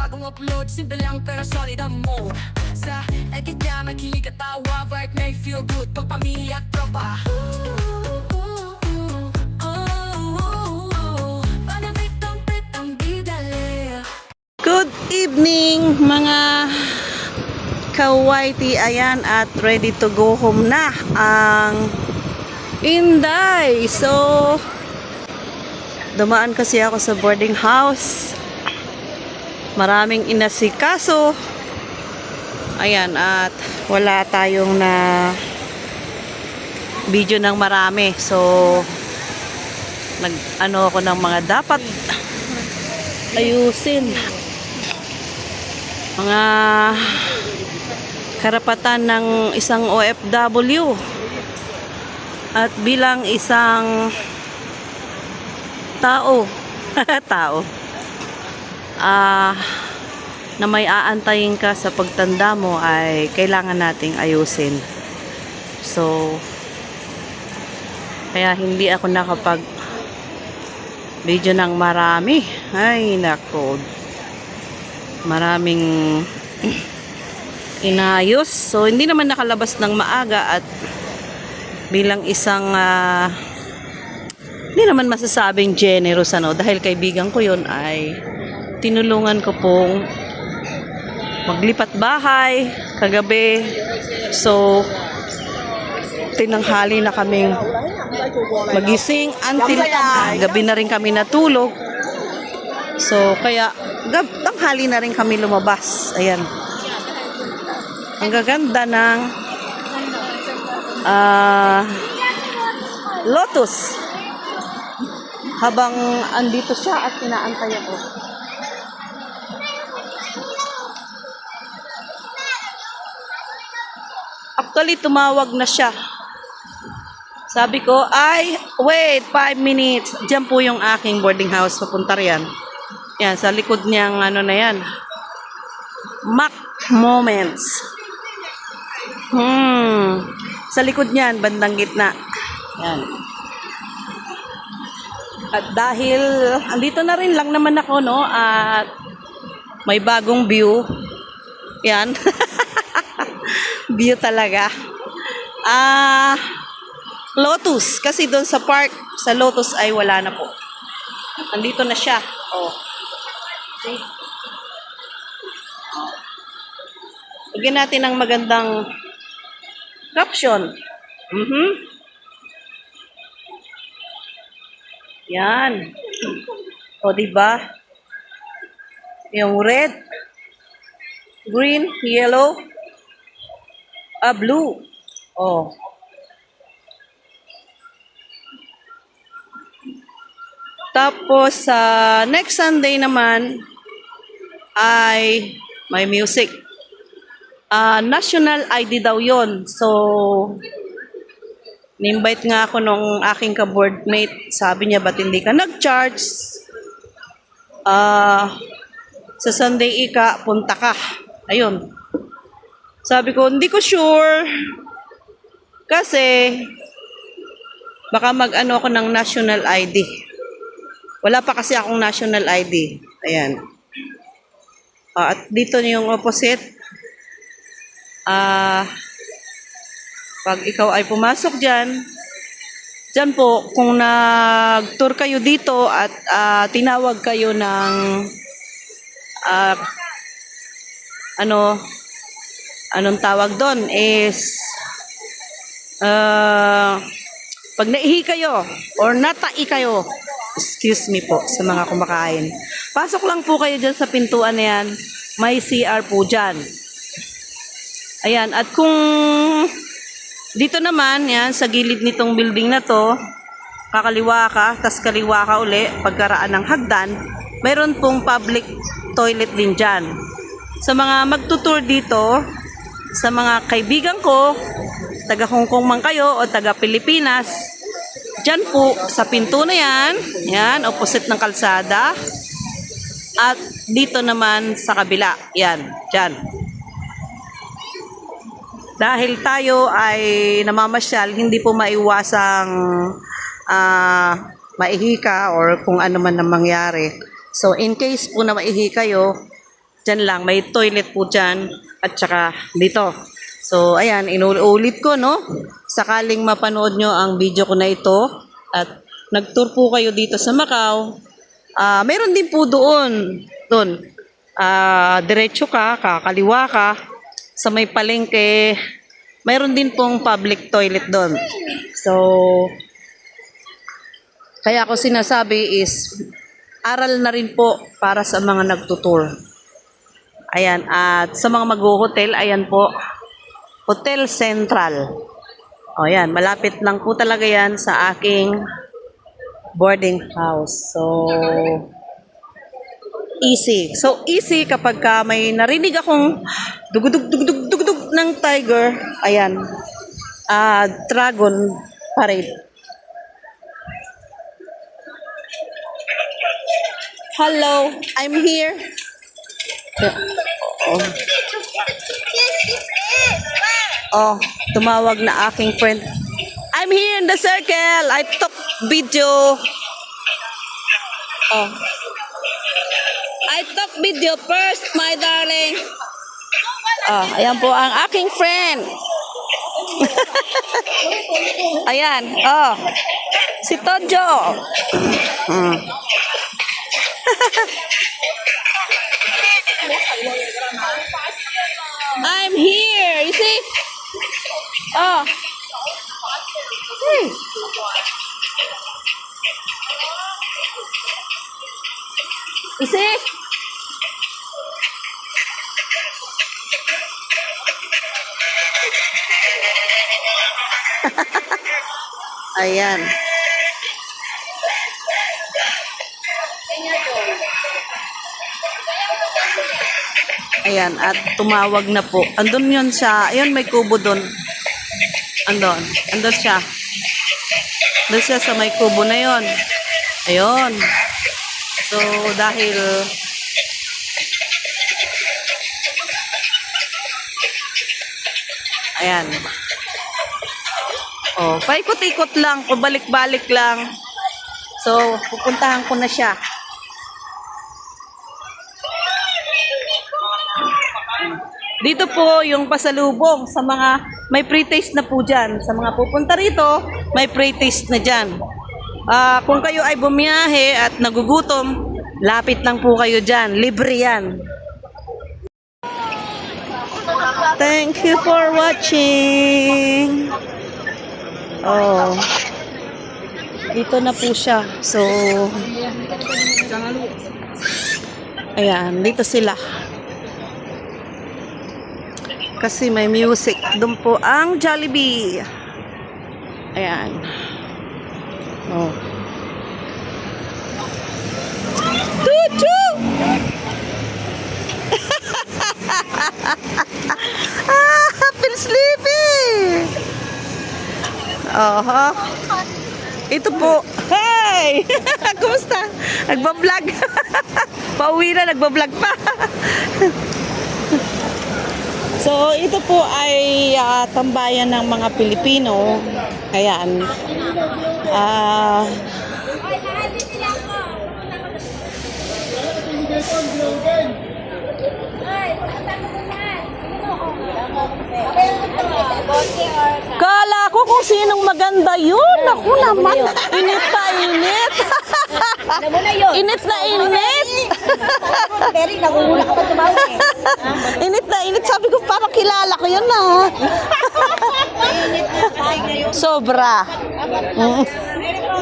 bagong upload, simple lang pero solid ang mode. Sa edit niya makilig at tawa, vibe may feel good pag pamilya at tropa. Good evening mga kawaiti, ayan at ready to go home na ang Inday. So dumaan kasi ako sa boarding house, maraming inasikaso, ayan, at wala tayong na video ng marami, so nag ano ako ng mga dapat ayusin, mga karapatan ng isang OFW at bilang isang tao na may aantayin ka sa pagtanda mo ay kailangan nating ayusin. So kaya hindi ako nakapag video ng marami. Ay nako, maraming inayos. So hindi naman nakalabas ng maaga at bilang isang hindi naman masasabing generous dahil kaibigan ko yon, ay tinulungan ko pong maglipat bahay kagabi. So tinanghali na kaming magising until gabi na rin kami natulog. So kaya tanghali na rin kami lumabas. Ayan, ang gaganda ng Lotus habang andito siya at inaantay ako. Actually tumawag na siya. Sabi ko, ay, wait, 5 minutes. Diyan po yung aking boarding house. Papunta riyan. Yan, sa likod niyang ano na yan. Mac Moments. Sa likod niyan, bandang gitna. Yan. At dahil, andito na rin lang naman ako, no? At may bagong view. Yan. View talaga. Lotus, kasi doon sa park, sa Lotus ay wala na po. Nandito na siya. Oh. See? Lagyan natin ng magandang caption. Yan. O, diba? Yung red, green, yellow, blue. Oh. Tapos next Sunday naman ay may music. National ID daw yon. So ni-invite nga ako nung aking ka-boardmate. Sabi niya, ba't hindi ka nag-charge? Sa Sunday ika, punta ka. Ayun. Sabi ko, hindi ko sure. Kasi baka mag-ano ako ng national ID. Wala pa kasi akong national ID. Ayan. At dito yung opposite. Pag ikaw ay pumasok dyan po, kung nag-tour kayo dito at tinawag kayo ng anong tawag doon is pag naihi kayo or natai kayo, excuse me po sa mga kumakain, pasok lang po kayo dyan sa pintuan na yan, may CR po dyan. Ayan, at kung dito naman, yan, sa gilid nitong building na to, kakaliwa ka, tas kaliwa ka uli, pagkaraan ng hagdan, mayroon pong public toilet din dyan. Sa mga magtutour dito, sa mga kaibigan ko, taga Hong Kong man kayo o taga Pilipinas, dyan po, sa pinto na yan, opposite ng kalsada, at dito naman sa kabila, yan, dyan. Dahil tayo ay namamasyal, hindi po maiwasang maihi ka or kung ano man ang mangyari. So in case po na maihi kayo, Diyan lang, may toilet po dyan at saka dito. So, ayan, inuulit ko, no? Sakaling mapanood nyo ang video ko na ito at nag-tour po kayo dito sa Macau, meron din po doon. Diretso ka, kakaliwa ka, sa may palengke, mayroon din pong public toilet doon. So, kaya ako sinasabi is, aral na rin po para sa mga nagtutour. Ayan, at sa mga mag-hotel, ayan po, Hotel Central. O yan, malapit lang po talaga yan sa aking boarding house. So, easy. So, easy kapag ka may narinig akong dugdug ng tiger. Ayan, Dragon Parade. Hello, I'm here. Oh, tumawag na aking friend. I'm here in the circle. I took video. Oh. I took video first, my darling. Oh, ayan po ang aking friend. Ayan, oh. Si Tojo. I'm here. You see? Oh. You see? Ayan. Ayan, at tumawag na po. Andun yun siya. Ayun, may kubo doon. Andun. Andun siya. Andun siya sa may kubo na yon. Ayun. So, dahil ayan. Oh, paikot-ikot lang, pabalik-balik lang. So, pupuntahan ko na siya. Dito po yung pasalubong sa mga may pre-taste na po dyan. Sa mga pupunta rito, may pre-taste na dyan. Kung kayo ay bumiyahe at nagugutom, lapit lang po kayo dyan. Libre yan. Thank you for watching. Oh. Dito na po siya. So, ayan, dito sila. Kasi may music. Doon po ang Jollibee. Ayan. Oh. Tutu! Feel sleepy! Oh, ito po. Hey! Kumusta? Nagbablog. Pauwi na, nagbablog pa. So, ito po ay tambayan ng mga Pilipino. Ayan. Kala ko kung sinong maganda yun. Ako naman. Init na init. Init na init. Init na init. Sabi ko parang kilala ko yun na. Sobra.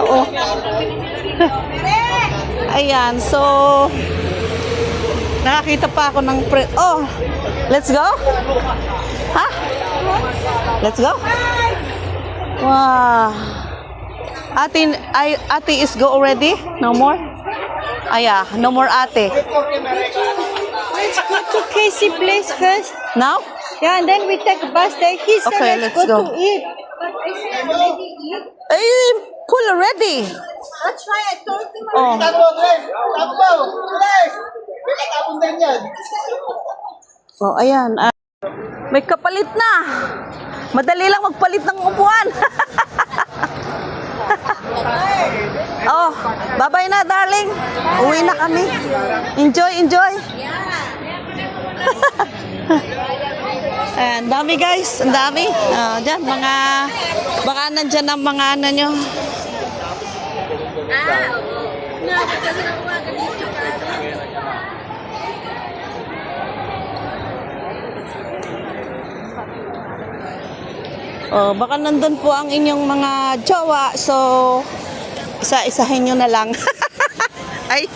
Oo. Ayan. So, nakakita pa ako ng oh, let's go? Ha? Let's go? Wow. Ate is go already? No more? Yeah, no more ate. Let's go to Casey place first. Now? Yeah, and then we take a bus there. He said, Okay, let's let's go go. to eat. But I said, maybe eat. Full already. That's why I told him. Oh. Oh, ayan. May kapalit na. Madali lang magpalit ng upuan. Oh, bye-bye na, darling. Uwi na kami. Enjoy, enjoy. Ang dami guys, ang dami. Diyan, baka nandyan ang mga ano nyo. Oh, baka nandun po ang inyong mga jowa. So, isa-isahin nyo na lang. Ay,